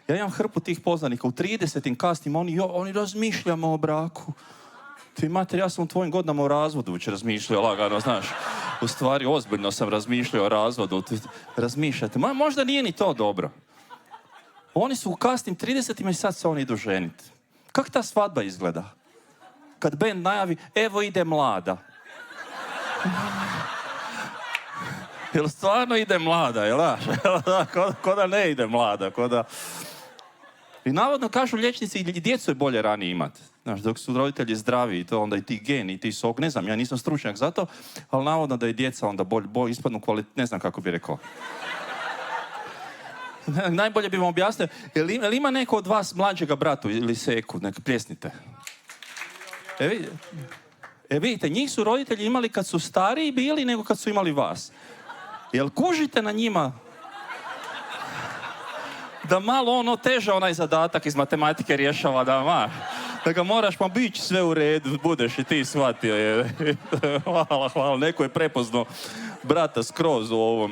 Ja imam hrpu tih poznanika, u 30. kasnim, oni razmišljamo o braku. Ti mater, ja sam u tvojim godinama o razvodu već razmišljao, lagano, znaš. U stvari, ozbiljno sam razmišljao o razvodu. Razmišljate, možda nije ni to dobro. Oni su u kasnim 30. i sad se oni idu ženiti. Kako ta svadba izgleda? Kad band najavi, evo ide mlada. Jel stvarno ide mlada, jel daš? Ko da ne ide mlada, I navodno kažu liječnici, i djecu je bolje ranije imati. Znaš, dok su roditelji zdravi i to onda i ti geni, i ti sok, ne znam, ja nisam stručnjak za to, ali navodno da je djeca onda bolje ispadnu ne znam kako bi rekao. Najbolje bi vam objasnio, jel ima neko od vas mlađega bratu ili seku, nek pljesnite. Vidite, njih su roditelji imali kad su stariji bili nego kad su imali vas. Jel kužite na njima da malo teža onaj zadatak iz matematike rješava, da ga moraš bić sve u redu, budeš i ti shvatio. Hvala, neko je prepoznao brata skroz u ovome.